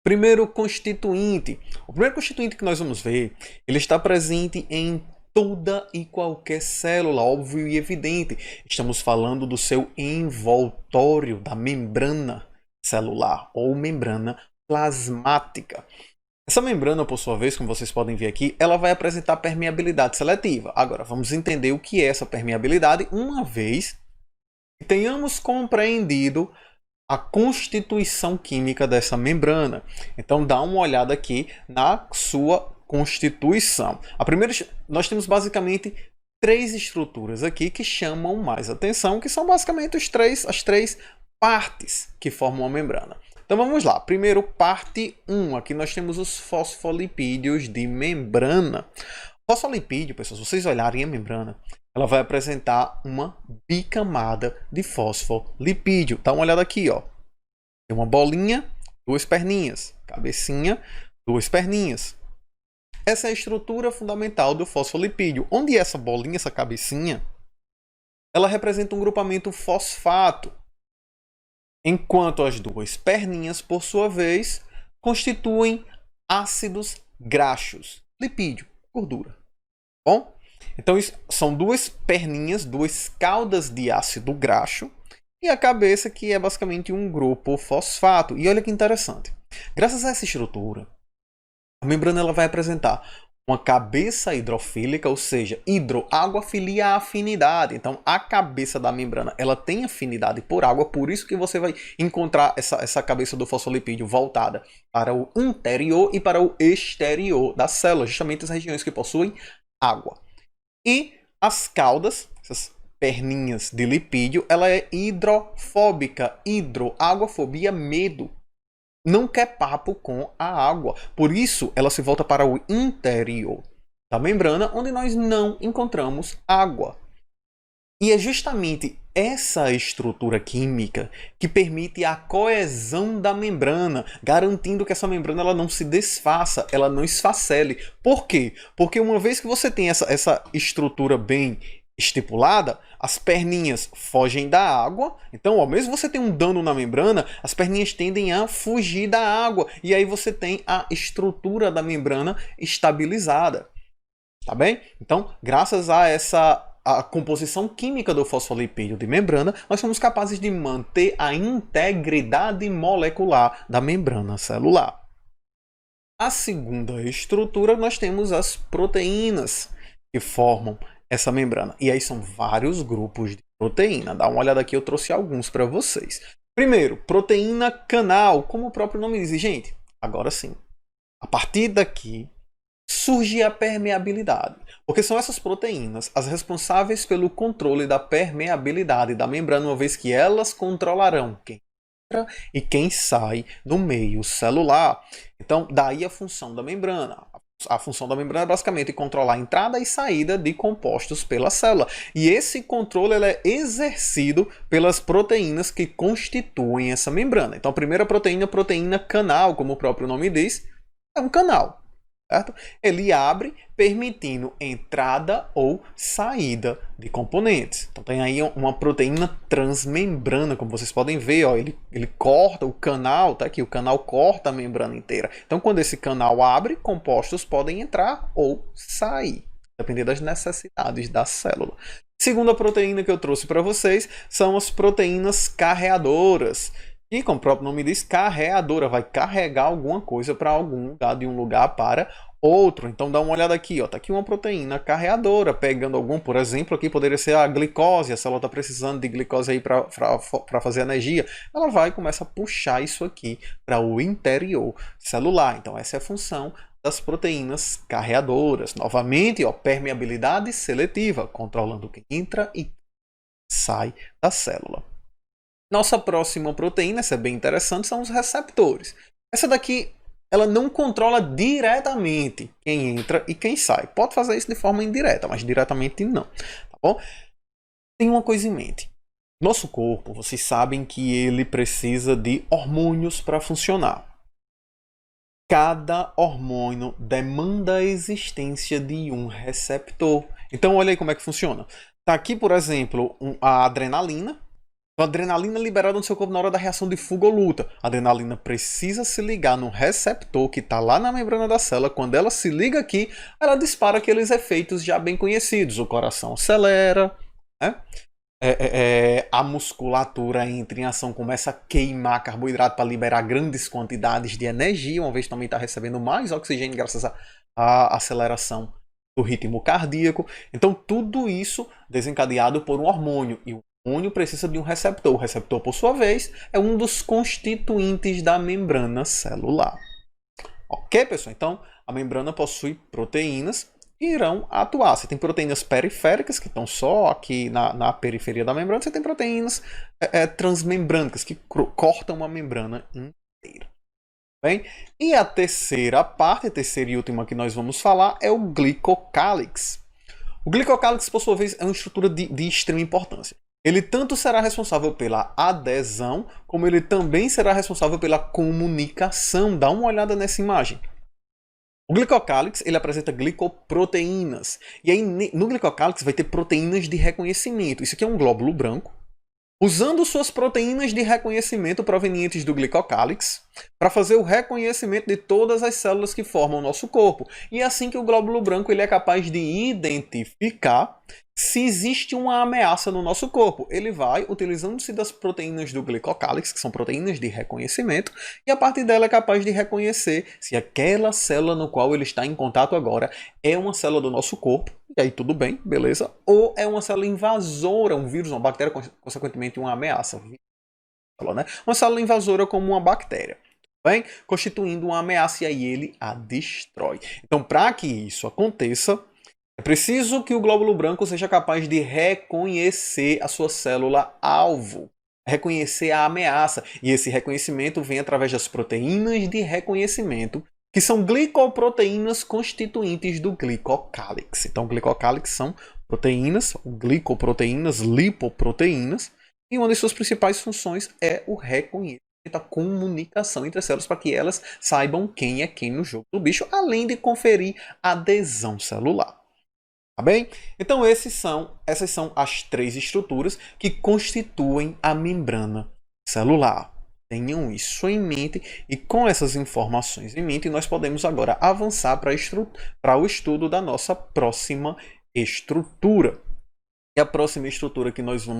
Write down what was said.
Primeiro constituinte. O primeiro constituinte que nós vamos ver, ele está presente em toda e qualquer célula, óbvio e evidente. Estamos falando do seu envoltório, da membrana celular ou membrana plasmática. Essa membrana, por sua vez, como vocês podem ver aqui, ela vai apresentar permeabilidade seletiva. Agora, vamos entender o que é essa permeabilidade uma vez que tenhamos compreendido a constituição química dessa membrana. Então, dá uma olhada aqui na sua constituição. A primeira, nós temos basicamente três estruturas aqui que chamam mais atenção, que são basicamente as três partes que formam a membrana. Então vamos lá. Primeiro, parte 1. Aqui nós temos os fosfolipídios de membrana. Fosfolipídio, pessoal, se vocês olharem a membrana, ela vai apresentar uma bicamada de fosfolipídio. Dá uma olhada aqui, ó. Tem uma bolinha, duas perninhas. Cabecinha, duas perninhas. Essa é a estrutura fundamental do fosfolipídio. Onde essa bolinha, essa cabecinha, ela representa um grupamento fosfato. Enquanto as duas perninhas, por sua vez, constituem ácidos graxos. Lipídio, gordura. Bom? Então, isso são duas perninhas, duas caudas de ácido graxo e a cabeça que é basicamente um grupo fosfato. E olha que interessante. Graças a essa estrutura, a membrana ela vai apresentar uma cabeça hidrofílica, ou seja, água filia afinidade. Então, a cabeça da membrana ela tem afinidade por água, por isso que você vai encontrar essa cabeça do fosfolipídio voltada para o interior e para o exterior da célula, justamente as regiões que possuem água. E as caudas, essas perninhas de lipídio, ela é hidrofóbica. Águafobia, medo. Não quer papo com a água. Por isso, ela se volta para o interior da membrana, onde nós não encontramos água. E é justamente essa estrutura química que permite a coesão da membrana, garantindo que essa membrana ela não se desfaça, ela não esfacele. Por quê? Porque uma vez que você tem essa estrutura bem estipulada, as perninhas fogem da água. Então, ó, mesmo você tem um dano na membrana, as perninhas tendem a fugir da água. E aí você tem a estrutura da membrana estabilizada. Tá bem? Então, graças a a composição química do fosfolipídio de membrana, nós somos capazes de manter a integridade molecular da membrana celular. A segunda estrutura, nós temos as proteínas que formam essa membrana. E aí são vários grupos de proteína. Dá uma olhada aqui, eu trouxe alguns para vocês. Primeiro, proteína canal, como o próprio nome diz. E, gente, agora sim, a partir daqui surge a permeabilidade. Porque são essas proteínas as responsáveis pelo controle da permeabilidade da membrana, uma vez que elas controlarão quem entra e quem sai do meio celular. Então, daí a função da membrana. A função da membrana é basicamente controlar a entrada e saída de compostos pela célula. E esse controle ele é exercido pelas proteínas que constituem essa membrana. Então, a primeira proteína, proteína canal, como o próprio nome diz, é um canal. Certo? Ele abre permitindo entrada ou saída de componentes. Então tem aí uma proteína transmembrana, como vocês podem ver, ó, ele corta o canal, tá aqui, o canal corta a membrana inteira. Então quando esse canal abre, compostos podem entrar ou sair, dependendo das necessidades da célula. Segunda proteína que eu trouxe para vocês são as proteínas carreadoras. E como o próprio nome diz, carreadora, vai carregar alguma coisa para algum lugar, de um lugar para outro. Então dá uma olhada aqui, ó, tá aqui uma proteína carreadora, pegando algum, por exemplo, aqui poderia ser a glicose, a célula está precisando de glicose aí para fazer energia. Ela vai e começa a puxar isso aqui para o interior celular. Então essa é a função das proteínas carreadoras. Novamente, ó, permeabilidade seletiva, controlando quem entra e sai da célula. Nossa próxima proteína, essa é bem interessante, são os receptores. Essa daqui, ela não controla diretamente quem entra e quem sai. Pode fazer isso de forma indireta, mas diretamente não. Tá bom? Tem uma coisa em mente. Nosso corpo, vocês sabem que ele precisa de hormônios para funcionar. Cada hormônio demanda a existência de um receptor. Então, olha aí como é que funciona. Tá aqui, por exemplo, a adrenalina. A adrenalina liberada no seu corpo na hora da reação de fuga ou luta. A adrenalina precisa se ligar no receptor que está lá na membrana da célula. Quando ela se liga aqui, ela dispara aqueles efeitos já bem conhecidos. O coração acelera, né? A musculatura entra em ação, começa a queimar carboidrato para liberar grandes quantidades de energia, uma vez também está recebendo mais oxigênio graças à aceleração do ritmo cardíaco. Então tudo isso desencadeado por um hormônio. E o hormônio precisa de um receptor. O receptor, por sua vez, é um dos constituintes da membrana celular. Ok, pessoal? Então, a membrana possui proteínas que irão atuar. Você tem proteínas periféricas, que estão só aqui na periferia da membrana. Você tem proteínas transmembrânicas, que cortam a membrana inteira. Bem? E a terceira parte, a terceira e última que nós vamos falar, é o glicocálix. O glicocálix, por sua vez, é uma estrutura de extrema importância. Ele tanto será responsável pela adesão, como ele também será responsável pela comunicação. Dá uma olhada nessa imagem. O glicocálix, ele apresenta glicoproteínas. E aí, no glicocálix vai ter proteínas de reconhecimento. Isso aqui é um glóbulo branco, usando suas proteínas de reconhecimento provenientes do glicocálix para fazer o reconhecimento de todas as células que formam o nosso corpo. E é assim que o glóbulo branco ele é capaz de identificar se existe uma ameaça no nosso corpo. Ele vai, utilizando-se das proteínas do glicocálix, que são proteínas de reconhecimento, e a partir dela é capaz de reconhecer se aquela célula no qual ele está em contato agora é uma célula do nosso corpo, e aí tudo bem, beleza, ou é uma célula invasora, um vírus, uma bactéria, consequentemente uma ameaça. Né? Uma célula invasora como uma bactéria. Bem, constituindo uma ameaça e aí ele a destrói. Então, para que isso aconteça, é preciso que o glóbulo branco seja capaz de reconhecer a sua célula-alvo, reconhecer a ameaça. E esse reconhecimento vem através das proteínas de reconhecimento, que são glicoproteínas constituintes do glicocálix. Então, glicocálix são proteínas, glicoproteínas, lipoproteínas, e uma de suas principais funções é o reconhecimento, a comunicação entre as células para que elas saibam quem é quem no jogo do bicho, além de conferir adesão celular. Tá bem? Então essas são as três estruturas que constituem a membrana celular. Tenham isso em mente e com essas informações em mente nós podemos agora avançar para o estudo da nossa próxima estrutura. E a próxima estrutura que nós vamos